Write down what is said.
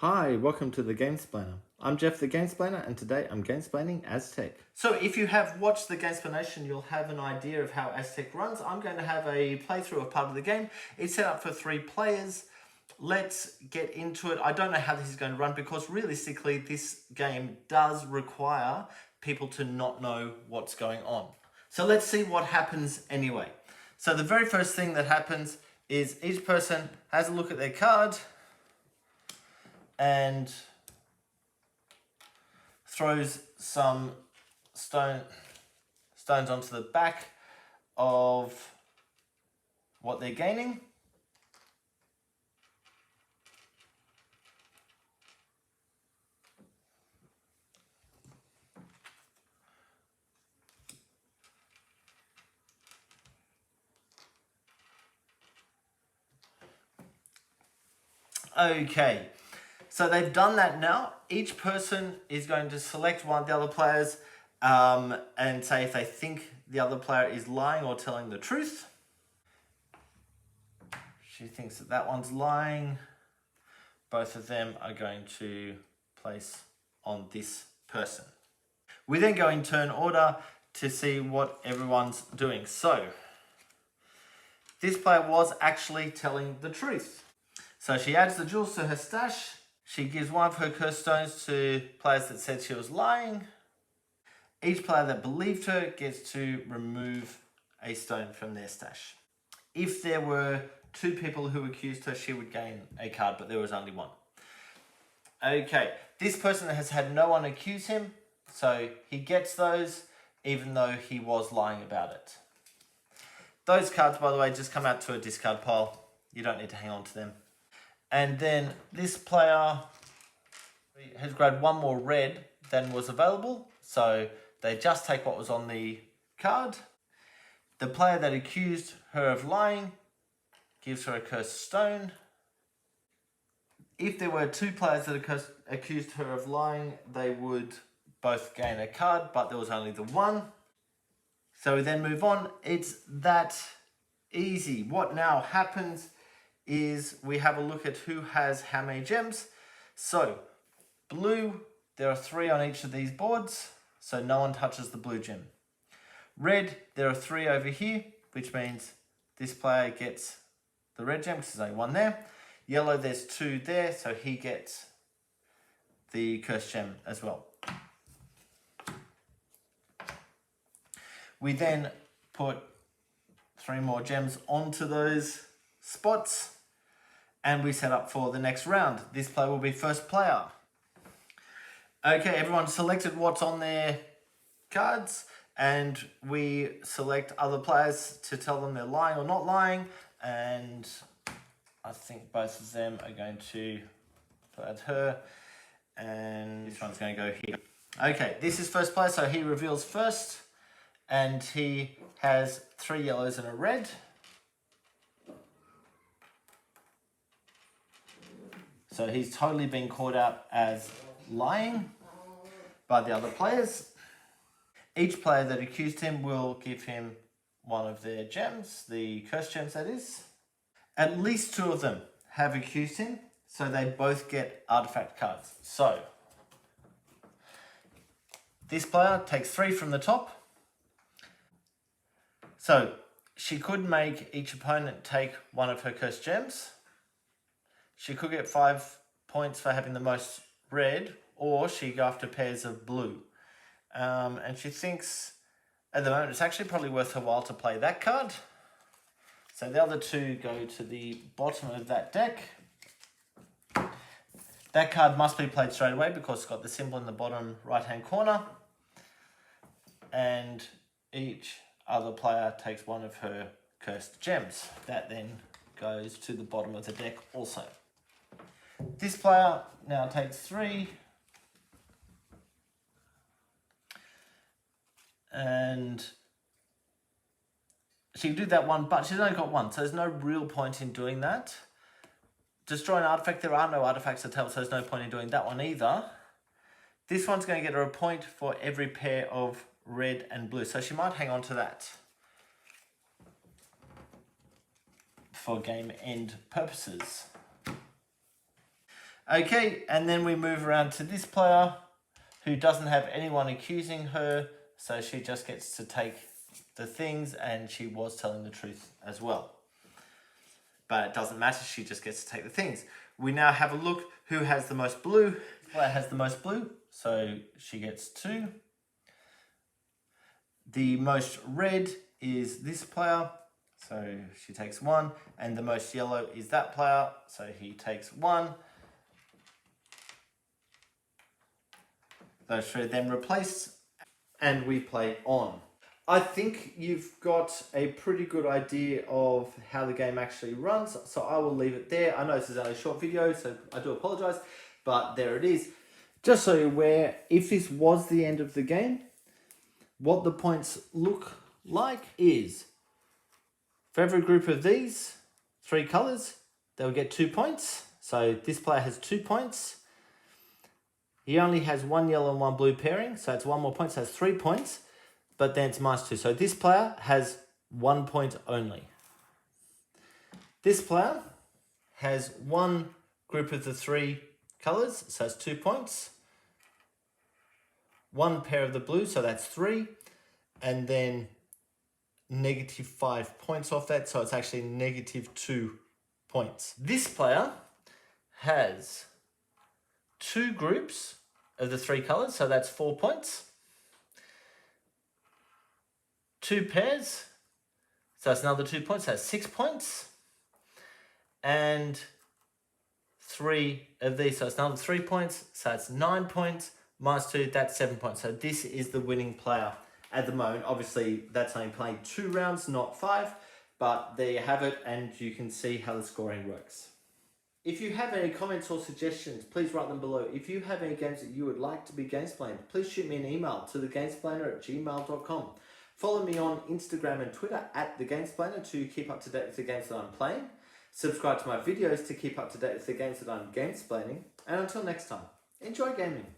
Hi, welcome to the Gamesplainer. I'm Jeff the Gamesplainer, and today I'm gamesplaining Aztec. So if you have watched the Gamesplanation, you'll have an idea of how Aztec runs. I'm going to have a playthrough of part of the game. It's set up for 3 players. Let's get into it. I don't know how this is going to run because realistically this game does require people to not know what's going on. So let's see what happens anyway. So the very first thing that happens is each person has a look at their card and throws some stones onto the back of what they're gaining. Okay. So they've done that now. Each person is going to select one of the other players and say if they think the other player is lying or telling the truth. She thinks that that one's lying. Both of them are going to place on this person. We then go in turn order to see what everyone's doing. So this player was actually telling the truth. So she adds the jewels to her stash. She gives one of her cursed stones to players that said she was lying. Each player that believed her gets to remove a stone from their stash. If there were 2 people who accused her, she would gain a card, but there was only 1. Okay, this person has had no one accuse him, so he gets those, even though he was lying about it. Those cards, by the way, just come out to a discard pile. You don't need to hang on to them. And then this player has grabbed 1 more red than was available. So they just take what was on the card. The player that accused her of lying gives her a cursed stone. If there were 2 players that accused her of lying, they would both gain a card, but there was only the 1. So we then move on. It's that easy. What now happens is we have a look at who has how many gems. So blue, there are 3 on each of these boards, so no one touches the blue gem. Red, there are 3 over here, which means this player gets the red gem because there's only 1 there. Yellow, there's 2 there, so he gets the cursed gem as well. We then put 3 more gems onto those spots and we set up for the next round. This player will be first player. Okay, everyone selected what's on their cards and we select other players to tell them they're lying or not lying, and I think both of them are going to put at her and this one's going to go here. Okay, this is first player, so he reveals first and he has 3 yellows and a red. So he's totally been caught out as lying by the other players. Each player that accused him will give him one of their gems, the cursed gems that is. At least 2 of them have accused him, so they both get artifact cards. So this player takes 3 from the top. So she could make each opponent take one of her cursed gems. She could get 5 points for having the most red, or she could go after pairs of blue. And she thinks at the moment it's actually probably worth her while to play that card. So the other 2 go to the bottom of that deck. That card must be played straight away because it's got the symbol in the bottom right-hand corner. And each other player takes one of her cursed gems. That then goes to the bottom of the deck also. This player now takes 3. And she can do that one, but she's only got 1, so there's no real point in doing that. Destroy an artifact, there are no artifacts to tell, so there's no point in doing that one either. This one's going to get her a point for every pair of red and blue, so she might hang on to that for game end purposes. Okay, and then we move around to this player who doesn't have anyone accusing her, so she just gets to take the things, and she was telling the truth as well. But it doesn't matter, she just gets to take the things. We now have a look who has the most blue. This player has the most blue, so she gets 2. The most red is this player, so she takes 1, and the most yellow is that player, so he takes 1. Those 3 are then replaced, and we play on. I think you've got a pretty good idea of how the game actually runs, so I will leave it there. I know this is only a short video, so I do apologise, but there it is. Just so you're aware, if this was the end of the game, what the points look like is, for every group of these 3 colours, they'll get 2 points. So this player has 2 points. He only has 1 yellow and 1 blue pairing, so it's 1 more point, so that's 3 points, but then it's -2. So this player has 1 point only. This player has 1 group of the 3 colours, so it's 2 points. 1 pair of the blue, so that's 3, and then -5 points off that, so it's actually -2 points. This player has 2 groups of the 3 colours, so that's 4 points. 2 pairs, so that's another 2 points, so that's 6 points. And 3 of these, so it's another 3 points, so that's 9 points. -2, that's 7 points. So this is the winning player at the moment. Obviously, that's only playing 2 rounds, not 5, but there you have it, and you can see how the scoring works. If you have any comments or suggestions, please write them below. If you have any games that you would like to be Gamesplayed, please shoot me an email to thegamesplainer@gmail.com. Follow me on Instagram and Twitter @thegamesplainer to keep up to date with the games that I'm playing. Subscribe to my videos to keep up to date with the games that I'm gamesplaining. And until next time, enjoy gaming.